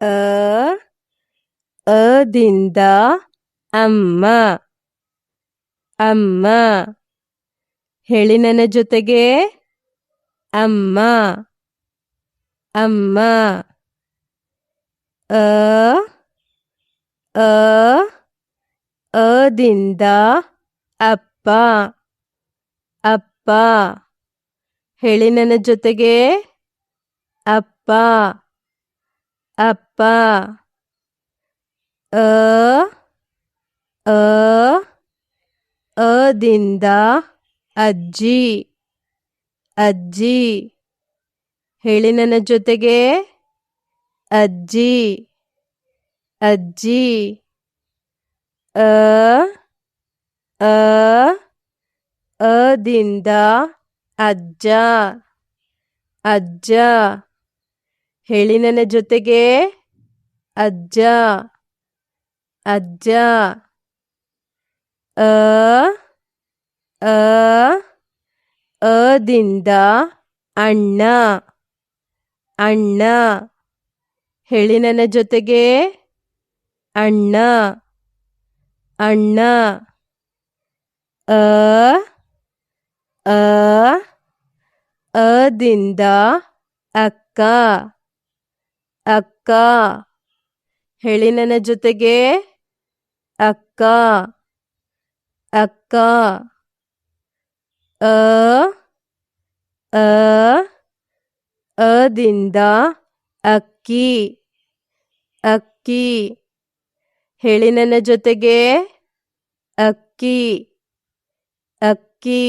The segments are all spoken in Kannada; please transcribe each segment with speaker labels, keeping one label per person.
Speaker 1: ಅ ಅದಿಂದ ಅಮ್ಮ ಅಮ್ಮ. ಹೇಳಿ ನನ್ನ ಜೊತೆಗೆ ಅಮ್ಮ ಅಮ್ಮ. ಅ ಅ ಅದಿಂದ ಅಪ್ಪ ಅಪ್ಪ. ಹೇಳಿ ನನ್ನ ಜೊತೆಗೆ ಅಪ್ಪ ಅಪ್ಪ. ಅ ಅ ಅದಿಂದ ಅಜ್ಜಿ ಅಜ್ಜಿ. ಹೇಳಿ ನನ್ನ ಜೊತೆಗೆ ಅಜ್ಜಿ ಅಜ್ಜಿ. ಅ ಅ ಅದಿಂದ ಅಜ್ಜ ಅಜ್ಜ. ಹೇಳಿ ನನ್ನ ಜೊತೆಗೆ ಅಜ್ಜ ಅಜ್ಜ. ಅ ಅ ಅದಿಂದ ಅಣ್ಣ ಅಣ್ಣ. ಹೇಳಿ ನನ್ನ ಜೊತೆಗೆ ಅಣ್ಣ ಅಣ್ಣ. ಅ ಅ ಅದಿಂದ ಅಕ್ಕ ಅಕ್ಕ. ಹೇಳಿ ನನ್ನ ಜೊತೆಗೆ ಅಕ್ಕ ಅಕ್ಕ. ಅ ಅ ಅದಿಂದ ಅಕ್ಕಿ ಅಕ್ಕಿ. ಹೇಳಿ ನನ್ನ ಜೊತೆಗೆ ಅಕ್ಕಿ ಅಕ್ಕಿ.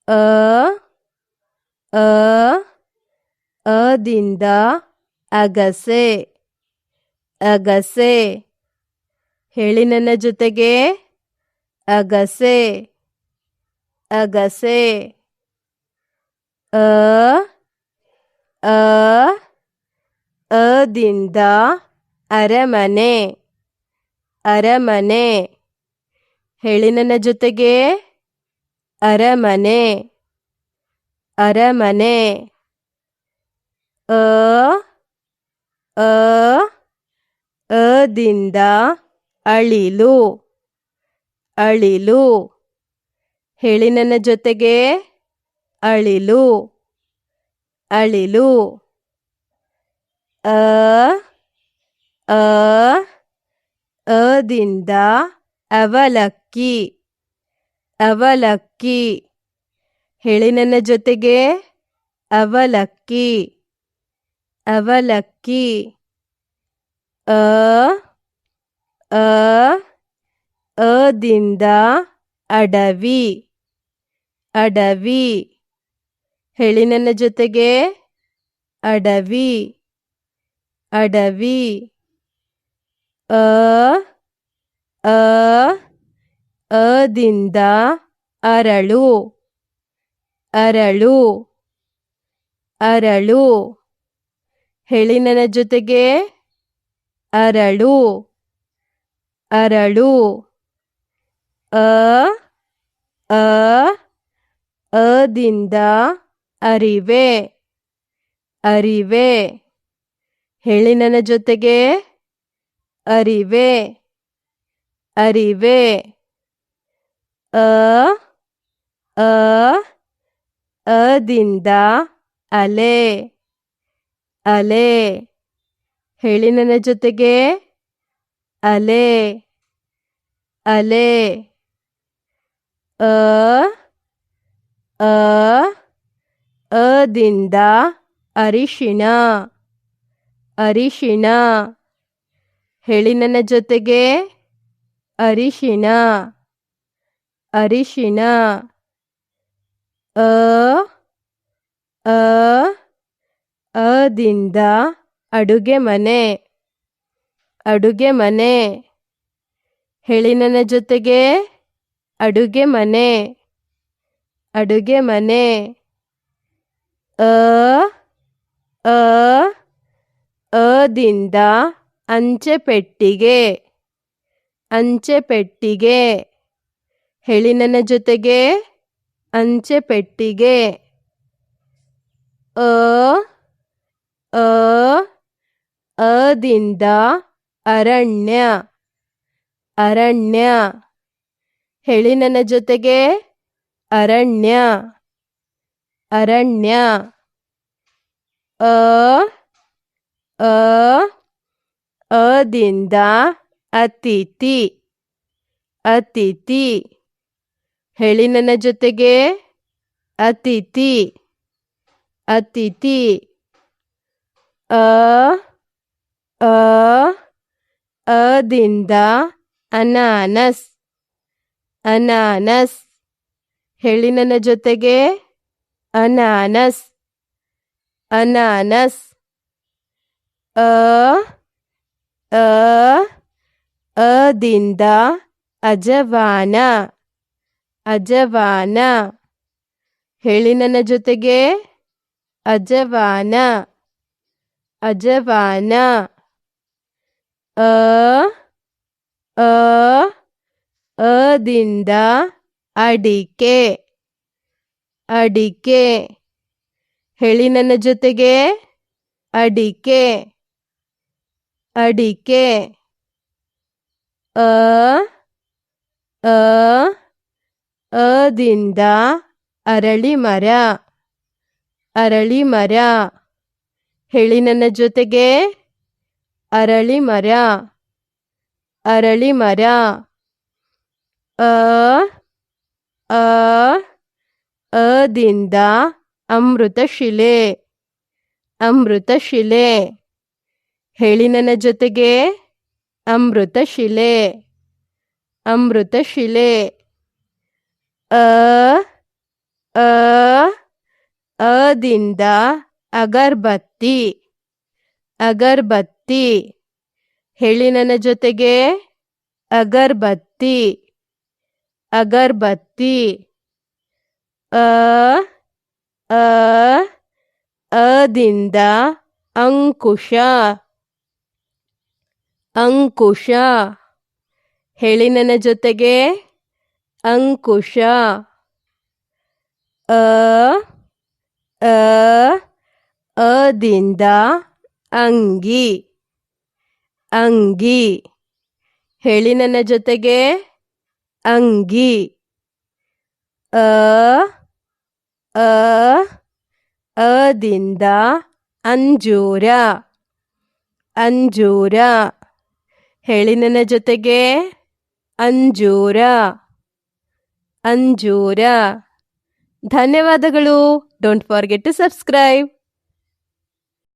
Speaker 1: ಅ ಅ ಅದಿಂದ ಅಗಸೆ ಅಗಸೆ. ಹೇಳಿ ನನ್ನ ಜೊತೆಗೆ ಅಗಸೆ ಅಗಸೆ. ಅ ಅ ಅದಿಂದ ಅರಮನೆ ಅರಮನೆ. ಹೇಳಿ ನನ್ನ ಜೊತೆಗೆ ಅರಮನೆ ಅರಮನೆ. ಅ ಅ ಅದಿಂದ ಅಳಿಲು ಅಳಿಲು. ಹೇಳಿ ನನ್ನ ಜೊತೆಗೆ ಅಳಿಲು ಅಳಿಲು. ಅ ಅ ಅದಿಂದ ಅವಲಕ್ಕಿ ಅವಲಕ್ಕಿ. ಹೇಳಿ ನನ್ನ ಜೊತೆಗೆ ಅವಲಕ್ಕಿ ಅವಲಕ್ಕಿ. ಅ ಅ ಅದಿಂದ ಅಡವಿ ಅಡವಿ. ಹೇಳಿ ನನ್ನ ಜೊತೆಗೆ ಅಡವಿ ಅಡವಿ. ಅ ಅ ಅದಿಂದ ಅರಳು ಅರಳು ಅರಳು. ಹೇಳಿ ನನ್ನ ಜೊತೆಗೆ ಅರಳು ಅರಳು. ಅ ಅ ಅದಿಂದ ಅರಿವೆ ಅರಿವೆ. ಹೇಳಿ ನನ್ನ ಜೊತೆಗೆ ಅರಿವೆ ಅರಿವೆ. ಅ ಅ ಅದಿಂದ ಅಲೆ ಅಲೆ. ಹೇಳಿ ನನ್ನ ಜೊತೆಗೆ ಅಲೆ ಅಲೆ. ಅ ಅ ಅದಿಂದ ಅರಿಶಿಣ ಅರಿಶಿಣ. ಹೇಳಿ ನನ್ನ ಜೊತೆಗೆ ಅರಿಶಿಣ ಅರಿಶಿಣ. ಅ ಅ ಅದಿಂದ ಅಡುಗೆ ಮನೆ ಅಡುಗೆ ಮನೆ. ಹೇಳಿ ನನ್ನ ಜೊತೆಗೆ ಅಡುಗೆ ಮನೆ ಅಡುಗೆ ಮನೆ. ಅ ಅ ಅದಿಂದ ಅಂಚೆ ಪೆಟ್ಟಿಗೆ ಅಂಚೆ ಪೆಟ್ಟಿಗೆ. ಹೇಳಿ ನನ್ನ ಜೊತೆಗೆ ಅಂಚೆ ಪೆಟ್ಟಿಗೆ. ಅ ಅ ಅದಿಂದ ಅರಣ್ಯ ಅರಣ್ಯ. ಹೇಳಿ ನನ್ನ ಜೊತೆಗೆ, ಅರಣ್ಯ ಅರಣ್ಯ. ಅ ಅ ಅದಿಂದ ಅತಿಥಿ ಅತಿಥಿ. ಹೇಳಿ ನನ್ನ ಜೊತೆಗೆ, ಅತಿಥಿ ಅತಿಥಿ. ಅ ಅ ಅದಿಂದ ಅನಾನಸ್ ಅನಾನಸ್. ಹೇಳಿ ನನ್ನ ಜೊತೆಗೆ, ಅನಾನಸ್ ಅನಾನಸ್. ಅ ಅ ಅದಿಂದ ಅಜವಾನ ಅಜವಾನ. ಹೇಳಿ ನನ್ನ ಜೊತೆಗೆ, ಅಜವಾನ ಅಜವಾನ. ಅ ಅ ಅದಿಂದ ಅಡಿಕೆ ಅಡಿಕೆ. ಹೇಳಿ ನನ್ನ ಜೊತೆಗೆ, ಅಡಿಕೆ ಅಡಿಕೆ. ಅ ಅ ಅದಿಂದ ಅರಳಿ ಮರ ಅರಳಿ ಮರ. ಹೇಳಿ ನನ್ನ ಜೊತೆಗೆ, ಅರಳಿ ಮರ ಅರಳಿ ಮರ. ಅ ಅ ಅದಿಂದ ಅಮೃತಶಿಲೆ ಅಮೃತಶಿಲೆ. ಹೇಳಿ ನನ್ನ ಜೊತೆಗೆ, ಅಮೃತಶಿಲೆ ಅಮೃತಶಿಲೆ. ಅ ಅ ಅದಿಂದ ಅಗರ್ಬತ್ತಿ ಅಗರ್ಬತ್ತಿ. ಹೇಳಿ ನನ್ನ ಜೊತೆಗೆ, ಅಗರ್ಬತ್ತಿ ಅಗರ್ಬತ್ತಿ. ಅ ಅ ಅದಿಂದ ಅಂಕುಶ ಅಂಕುಶ. ಹೇಳಿ ನನ್ನ ಜೊತೆಗೆ, ಅಂಕುಶ. ಅ ಅ ಅದಿಂದ ಅಂಗಿ ಅಂಗಿ. ಹೇಳಿ ನನ್ನ ಜೊತೆಗೆ, ಅಂಗಿ. ಅ ಅ ಅದಿಂದ ಅಂಜೂರ ಅಂಜೂರ. ಹೇಳಿ ನನ್ನ ಜೊತೆಗೆ, ಅಂಜೂರ ಅಂಜೂರ. ಧನ್ಯವಾದಗಳು. Don't forget to subscribe.